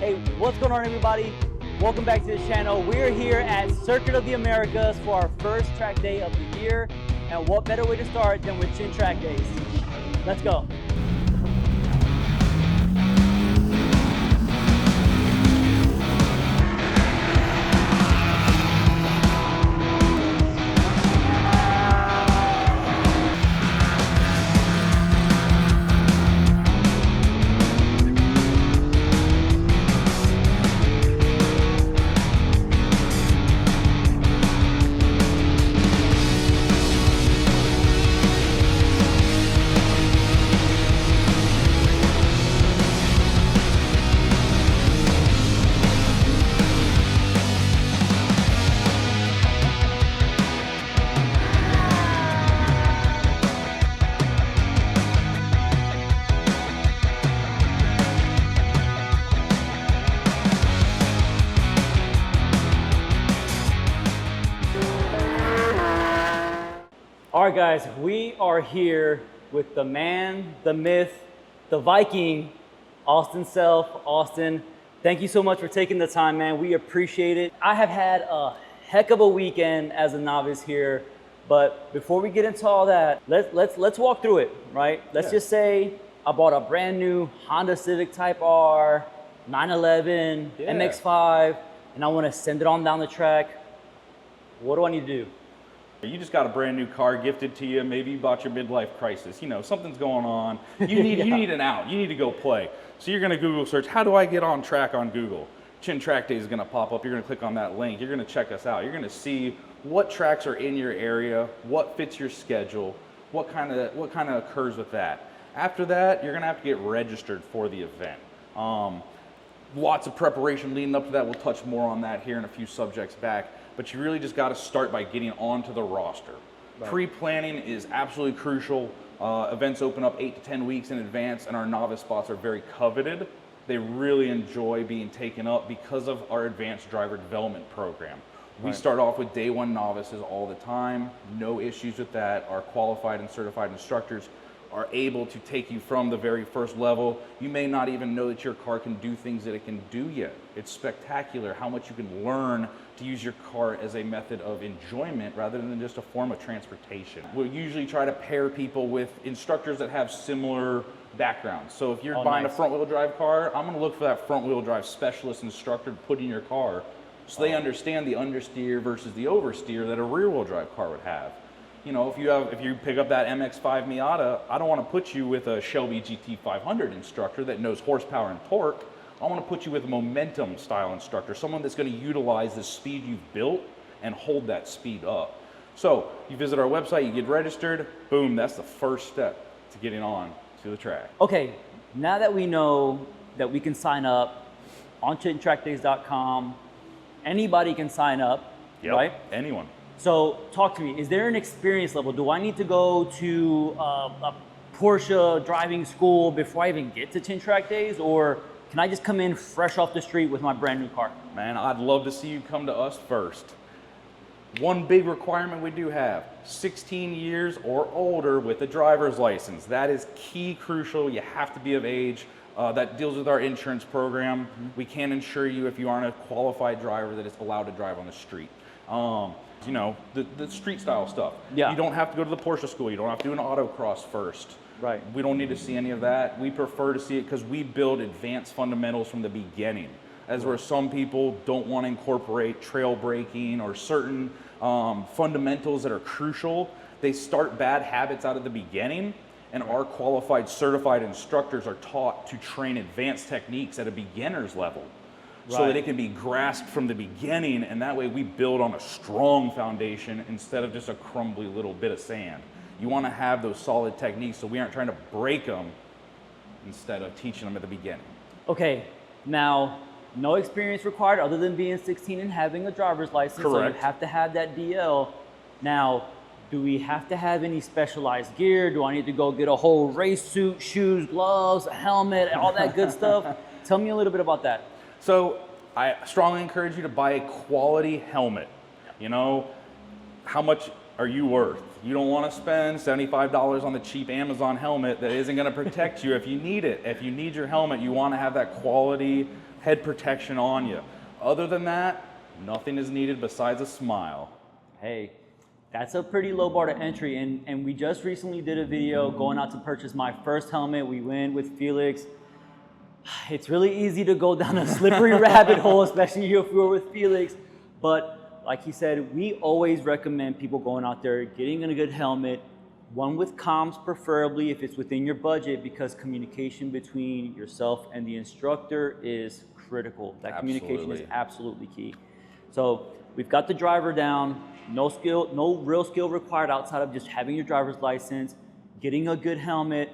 Hey, what's going on, everybody? Welcome back to the channel. We're here at Circuit of the Americas for our first track day of the year. And what better way to start than with Chin Track Days? Let's go. All right, guys, we are here with the man, the myth, the Viking, Austin Self. Austin, thank you so much for taking the time, man. We appreciate it. I have had a heck of a weekend as a novice here, but before we get into all that, let's walk through it, right? Let's just say I bought a brand new Honda Civic Type R, 911, MX-5, and I want to send it on down the track. What do I need to do? You just got a brand new car gifted to you. Maybe you bought your midlife crisis. You know, something's going on. You need you need an out. You need to go play. So you're going to Google search, how do I get on track on Google? Chin Track Day is going to pop up. You're going to click on that link. You're going to check us out. You're going to see what tracks are in your area, what fits your schedule, what kind of occurs with that. After that, you're going to have to get registered for the event. Lots of preparation leading up to that. We'll touch more on that here in a few subjects back. But you really just got to start by getting onto the roster. Right. Pre-planning is absolutely crucial. Events open up 8 to 10 weeks in advance, and our novice spots are very coveted. They really enjoy being taken up because of our advanced driver development program. We start off with day one novices all the time. No issues with that. Our qualified and certified instructors are able to take you from the very first level. You may not even know that your car can do things that it can do yet. It's spectacular how much you can learn to use your car as a method of enjoyment rather than just a form of transportation. We'll usually try to pair people with instructors that have similar backgrounds. So if you're buying a front wheel drive car, I'm gonna look for that front wheel drive specialist instructor to put in your car so they understand the understeer versus the oversteer that a rear wheel drive car would have. You know, if you pick up that MX-5 Miata, I don't want to put you with a Shelby GT500 instructor that knows horsepower and torque. I want to put you with a momentum style instructor, someone that's going to utilize the speed you've built and hold that speed up. So you visit our website, you get registered, boom, that's the first step to getting on to the track. Okay, now that we know that we can sign up on chintrackdays.com, anybody can sign up, right? Anyone. So talk to me, is there an experience level? Do I need to go to a Porsche driving school before I even get to Chin Track Days, or can I just come in fresh off the street with my brand new car? Man, I'd love to see you come to us first. One big requirement we do have, 16 years or older with a driver's license. That is key, crucial. You have to be of age. That deals with our insurance program. We can insure you if you aren't a qualified driver that is allowed to drive on the street. You know, the street style stuff. Yeah. You don't have to go to the Porsche school. You don't have to do an autocross first. Right. We don't need to see any of that. We prefer to see it because we build advanced fundamentals from the beginning. As where some people don't want to incorporate trail braking or certain fundamentals that are crucial. They start bad habits out of the beginning, and our qualified, certified instructors are taught to train advanced techniques at a beginner's level. So that it can be grasped from the beginning, and that way we build on a strong foundation instead of just a crumbly little bit of sand. You want to have those solid techniques so we aren't trying to break them instead of teaching them at the beginning. Okay, now no experience required other than being 16 and having a driver's license. Correct. So you have to have that DL. Now, do we have to have any specialized gear? Do I need to go get a whole race suit, shoes, gloves, a helmet, all that good stuff? Tell me a little bit about that. So I strongly encourage you to buy a quality helmet. You know, how much are you worth? You don't want to spend $75 on the cheap Amazon helmet that isn't going to protect you if you need it. If you need your helmet, you want to have that quality head protection on you. Other than that, nothing is needed besides a smile. Hey, that's a pretty low bar to entry. And we just recently did a video going out to purchase my first helmet. We went with Felix. It's really easy to go down a slippery rabbit hole, especially if we were with Felix. But like he said, we always recommend people going out there, getting a good helmet, one with comms preferably if it's within your budget, because communication between yourself and the instructor is critical. That communication is absolutely key. So we've got the driver down, no real skill required outside of just having your driver's license, getting a good helmet.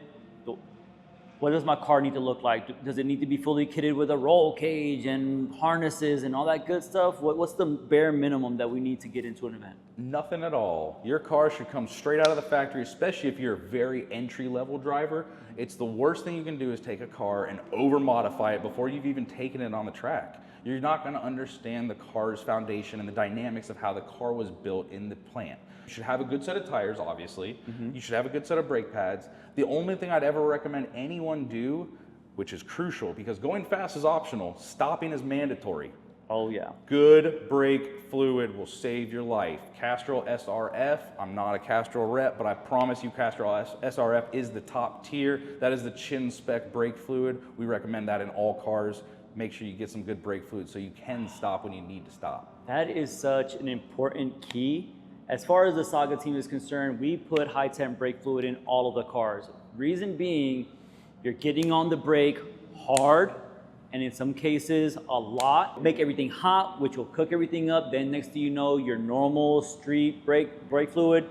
What does my car need to look like? Does it need to be fully kitted with a roll cage and harnesses and all that good stuff? What's the bare minimum that we need to get into an event? Nothing at all. Your car should come straight out of the factory, especially if you're a very entry-level driver. It's the worst thing you can do is take a car and over-modify it before you've even taken it on the track. You're not going to understand the car's foundation and the dynamics of how the car was built in the plant. You should have a good set of tires, obviously. You should have a good set of brake pads. The only thing I'd ever recommend anyone do, which is crucial, because going fast is optional, stopping is mandatory. Oh yeah. Good brake fluid will save your life. Castrol SRF, I'm not a Castrol rep, but I promise you Castrol SRF is the top tier. That is the chin spec brake fluid. We recommend that in all cars. Make sure you get some good brake fluid so you can stop when you need to stop. That is such an important key. As far as the Saga team is concerned, we put high temp brake fluid in all of the cars. Reason being, you're getting on the brake hard, and in some cases a lot. Make everything hot, which will cook everything up. Then next thing you know, your normal street brake fluid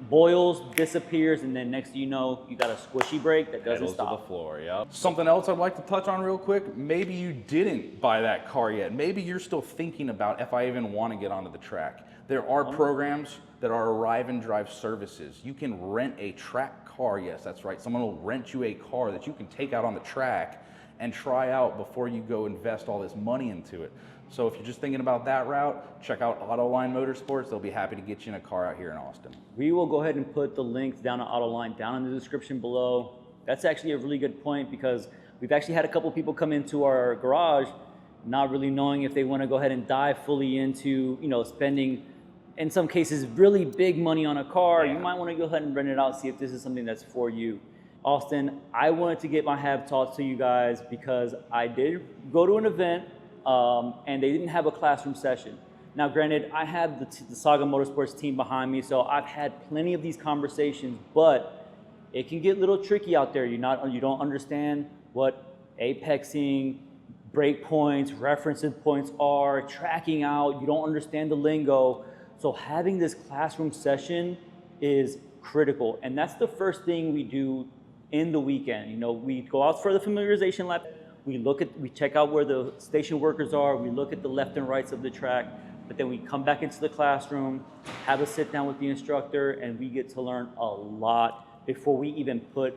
boils, disappears, and then next thing you know, you got a squishy brake that doesn't stop. To the floor, yeah. Something else I'd like to touch on real quick, maybe you didn't buy that car yet. Maybe you're still thinking about if I even want to get onto the track. There are programs that are Arrive and Drive services. You can rent a track car, yes, that's right. Someone will rent you a car that you can take out on the track and try out before you go invest all this money into it. So if you're just thinking about that route, check out Autoline Motorsports. They'll be happy to get you in a car out here in Austin. We will go ahead and put the links down to Autoline down in the description below. That's actually a really good point, because we've actually had a couple people come into our garage not really knowing if they want to go ahead and dive fully into, spending, in some cases, really big money on a car. You might want to go ahead and rent it out, see if this is something that's for you. Austin, I wanted to get my have taught to you guys because I did go to an event and they didn't have a classroom session. Now, granted, I had the Saga Motorsports team behind me, so I've had plenty of these conversations, but it can get a little tricky out there. You don't understand what apexing, break points, reference points are, tracking out. You don't understand the lingo. So having this classroom session is critical, and that's the first thing we do in the weekend. We go out for the familiarization lap. We check out where the station workers are. We look at the left and rights of the track, but then we come back into the classroom, have a sit down with the instructor, and we get to learn a lot before we even put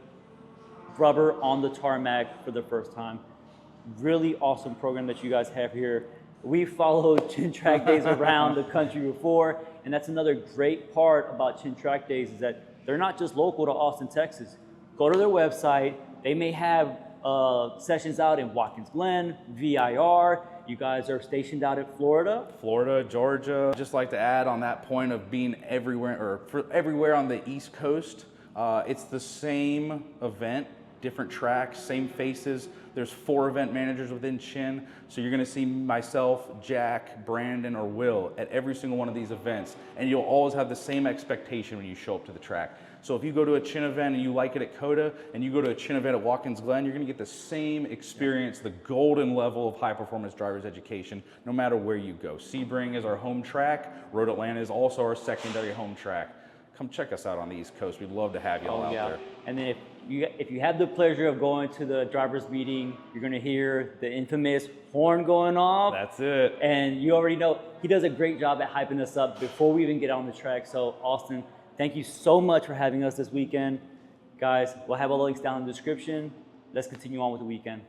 rubber on the tarmac for the first time. Really awesome program that you guys have here. We followed Chin Track Days around the country before, and that's another great part about Chin Track Days is that they're not just local to Austin, Texas. Go to their website. They may have sessions out in Watkins Glen, VIR. You guys are stationed out at Florida. Florida, Georgia. Just like to add on that point of being everywhere, or everywhere on the East Coast. It's the same event, different tracks, same faces. There's 4 event managers within Chin, so you're gonna see myself, Jack, Brandon, or Will at every single one of these events, and you'll always have the same expectation when you show up to the track. So if you go to a Chin event and you like it at COTA, and you go to a Chin event at Watkins Glen, you're gonna get the same experience, the golden level of high performance driver's education, no matter where you go. Sebring is our home track. Road Atlanta is also our secondary home track. Come check us out on the East Coast. We'd love to have you all out there. And then if you have the pleasure of going to the driver's meeting, you're gonna hear the infamous horn going off. That's it. And you already know, he does a great job at hyping us up before we even get on the track. So Austin, thank you so much for having us this weekend. Guys, we'll have all the links down in the description. Let's continue on with the weekend.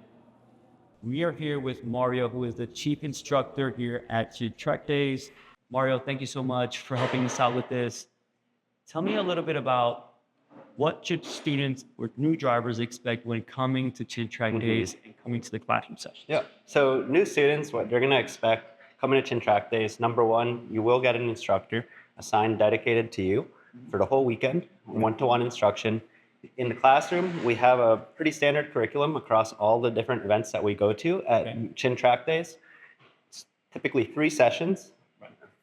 We are here with Mario, who is the chief instructor here at Chin Track Days. Mario, thank you so much for helping us out with this. Tell me a little bit about what should students or new drivers expect when coming to Chin Track Days and coming to the classroom session? Yeah. So new students, what they're going to expect coming to Chin Track Days, number one, you will get an instructor assigned dedicated to you for the whole weekend, one-to-one instruction. In the classroom, we have a pretty standard curriculum across all the different events that we go to at Chin Track Days. It's typically 3 sessions.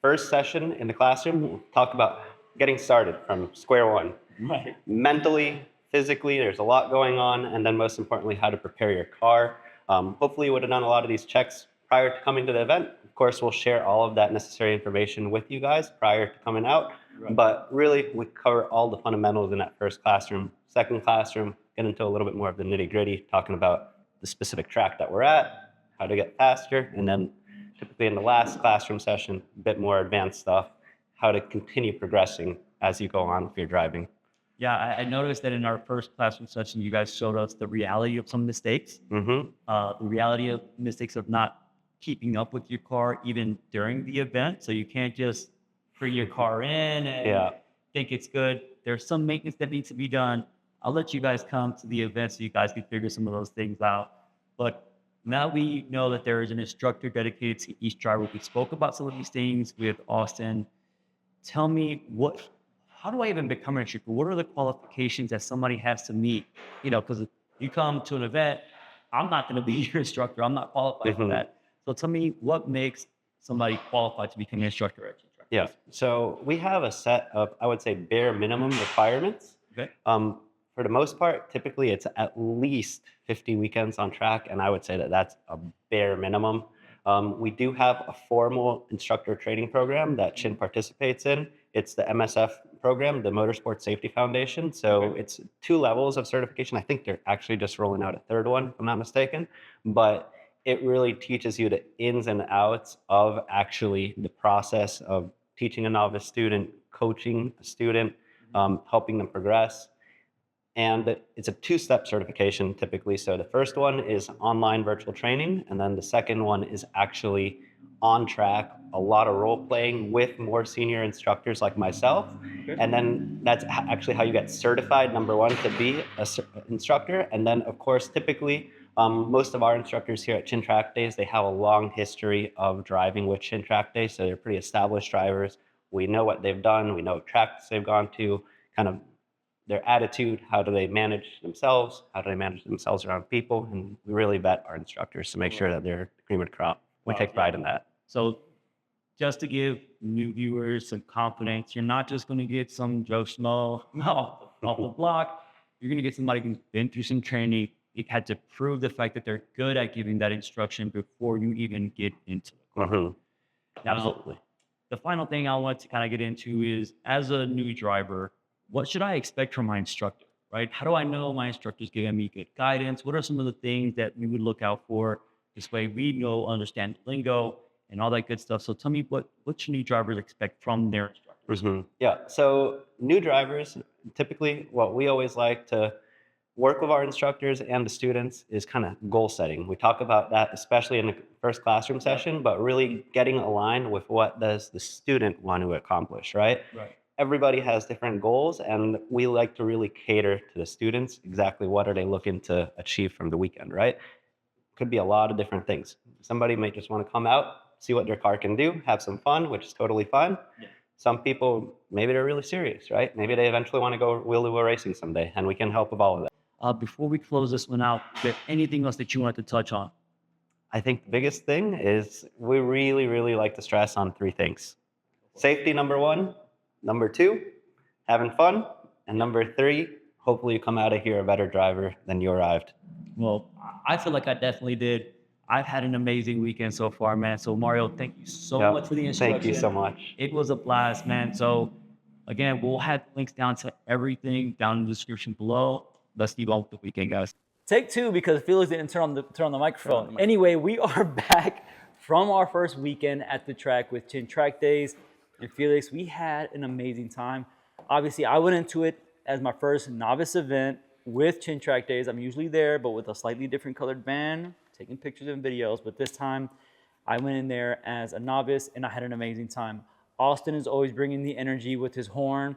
First session in the classroom, we'll talk about getting started from square one. Right. Mentally, physically, there's a lot going on, and then most importantly, how to prepare your car. Hopefully you would have done a lot of these checks prior to coming to the event. Of course, we'll share all of that necessary information with you guys prior to coming out. Right. But really, we cover all the fundamentals in that first classroom. Second classroom, get into a little bit more of the nitty-gritty, talking about the specific track that we're at, how to get faster, and then typically in the last classroom session, a bit more advanced stuff, how to continue progressing as you go on with your driving. Yeah, I noticed that in our first classroom session, you guys showed us the reality of some mistakes, Mm-hmm. the reality of mistakes of not keeping up with your car even during the event. So you can't just bring your car in and think it's good. There's some maintenance that needs to be done. I'll let you guys come to the event so you guys can figure some of those things out. But now we know that there is an instructor dedicated to each driver. We spoke about some of these things with Austin. Tell me how do I even become an instructor? What are the qualifications that somebody has to meet? You know, because if you come to an event, I'm not going to be your instructor. I'm not qualified for that. So tell me what makes somebody qualified to become an instructor at Chin Track? Yeah. So we have a set of, I would say, bare minimum requirements. Okay. For the most part, typically it's at least 50 weekends on track, and I would say that that's a bare minimum. We do have a formal instructor training program that Chin participates in. It's the MSF program, the Motorsport Safety Foundation. So it's 2 levels of certification. I think they're actually just rolling out a 3rd one, if I'm not mistaken. But it really teaches you the ins and outs of actually the process of teaching a novice student, coaching a student, helping them progress. And it's a 2-step certification typically. So the first one is online virtual training, and then the second one is actually on track, a lot of role playing with more senior instructors like myself. And then that's actually how you get certified, number one, to be an instructor. And then, of course, typically, most of our instructors here at Chin Track Days, they have a long history of driving with Chin Track Days. So they're pretty established drivers. We know what they've done. We know what tracks they've gone to, kind of their attitude, how do they manage themselves, how do they manage themselves around people, and we really vet our instructors to make sure that they're the cream of the crop. We take pride in that. So just to give new viewers some confidence, you're not just going to get some Joe Schmo off the block. You're going to get somebody who's been through some training. You had to prove the fact that they're good at giving that instruction before you even get into the car. Now, Absolutely. the final thing I want to kind of get into is, as a new driver, what should I expect from my instructor, right? How do I know my instructor's giving me good guidance? What are some of the things that we would look out for? This way we know, understand the lingo and all that good stuff. So tell me, what should new drivers expect from their instructors? Yeah, so new drivers, typically what we always like to work with our instructors and the students is kind of goal setting. We talk about that, especially in the first classroom session, but really getting aligned with what does the student want to accomplish, right? Right. Everybody has different goals, and we like to really cater to the students. Exactly what are they looking to achieve from the weekend, right? Could be a lot of different things. Somebody might just want to come out, see what their car can do, have some fun, which is totally fine. Yeah. Some people, maybe they're really serious, right? Maybe they eventually want to go wheel-to-wheel racing someday, and we can help with all of that. Before we close this one out, is there anything else that you wanted to touch on? I think the biggest thing is we really, really like to stress on 3 things. Safety, number 1. Number 2, having fun. And number 3, hopefully you come out of here a better driver than you arrived. Well, I feel like I definitely did. I've had an amazing weekend so far, man. So Mario, thank you so much for the instruction. Thank you so much. It was a blast, man. So again, we'll have links down to everything down in the description below. Let's keep on with the weekend, guys. Take 2 because Felix didn't turn on the microphone. Anyway, we are back from our first weekend at the track with Chin Track Days. And Felix, we had an amazing time. Obviously, I went into it as my first novice event with Chin Track Days. I'm usually there, but with a slightly different colored van, taking pictures and videos. But this time, I went in there as a novice, and I had an amazing time. Austin is always bringing the energy with his horn.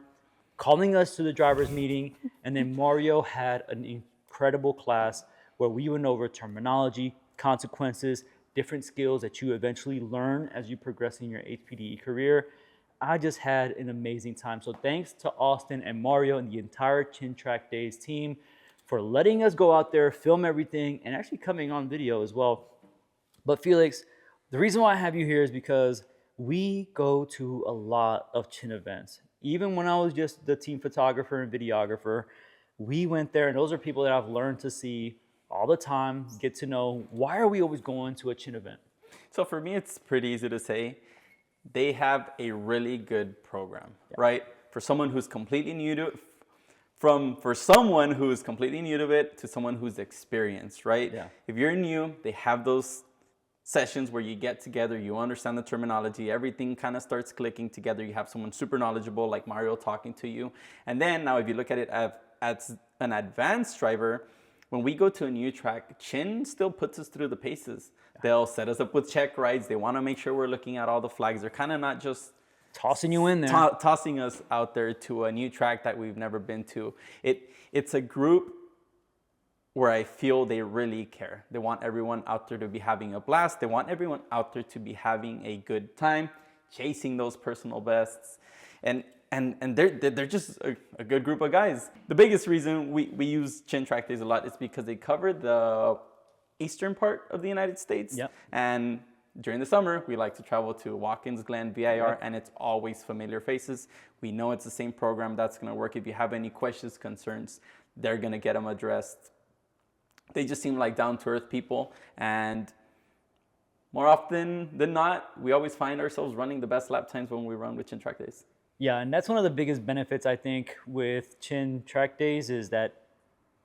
calling us to the driver's meeting. And then Mario had an incredible class where we went over terminology, consequences, different skills that you eventually learn as you progress in your HPDE career. I just had an amazing time. So thanks to Austin and Mario and the entire Chin Track Days team for letting us go out there, film everything, and actually coming on video as well. But Felix, the reason why I have you here is because we go to a lot of Chin events. Even when I was just the team photographer and videographer, we went there, and those are people that I've learned to see all the time, get to know. Why are we always going to a Chin event? So for me, it's pretty easy to say. They have a really good program, right? For someone who's completely new to it, for someone who's completely new to it to someone who's experienced, right? Yeah. If you're new, they have those sessions where you get together, you understand the terminology, everything kind of starts clicking together. You have someone super knowledgeable like Mario talking to you. And then now if you look at it as an advanced driver, when we go to a new track, Chin still puts us through the paces. They'll set us up with check rides. They want to make sure we're looking at all the flags. They're kind of not just Tossing you in there. tossing us out there to a new track that we've never been to. It's a group where I feel they really care. They want everyone out there to be having a blast. They want everyone out there to be having a good time, chasing those personal bests. And they're just a good group of guys. The biggest reason we use Chin Track Days a lot is because they cover the eastern part of the United States. Yep. And during the summer, we like to travel to Watkins Glen, VIR, and it's always familiar faces. We know it's the same program that's going to work. If you have any questions, concerns, they're going to get them addressed. They just seem like down-to-earth people. And more often than not, we always find ourselves running the best lap times when we run with Chin Track Days. Yeah, and that's one of the biggest benefits, I think, with Chin Track Days is that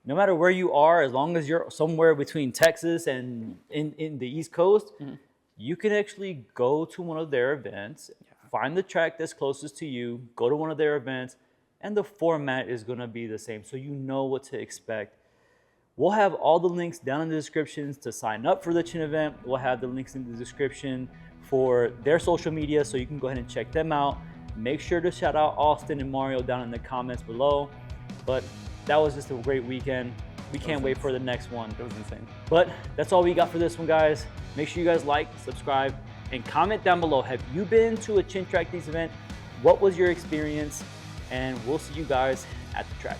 no matter where you are, as long as you're somewhere between Texas and in the East Coast, you can actually go to one of their events, find the track that's closest to you, go to one of their events, and the format is going to be the same, so you know what to expect. We'll have all the links down in the descriptions to sign up for the Chin event. We'll have the links in the description for their social media, so you can go ahead and check them out. Make sure to shout out Austin and Mario down in the comments below. But that was just a great weekend. We can't wait for the next one. It was insane. But that's all we got for this one, guys. Make sure you guys like, subscribe, and comment down below. Have you been to a Chin Track Days event? What was your experience? And we'll see you guys at the track.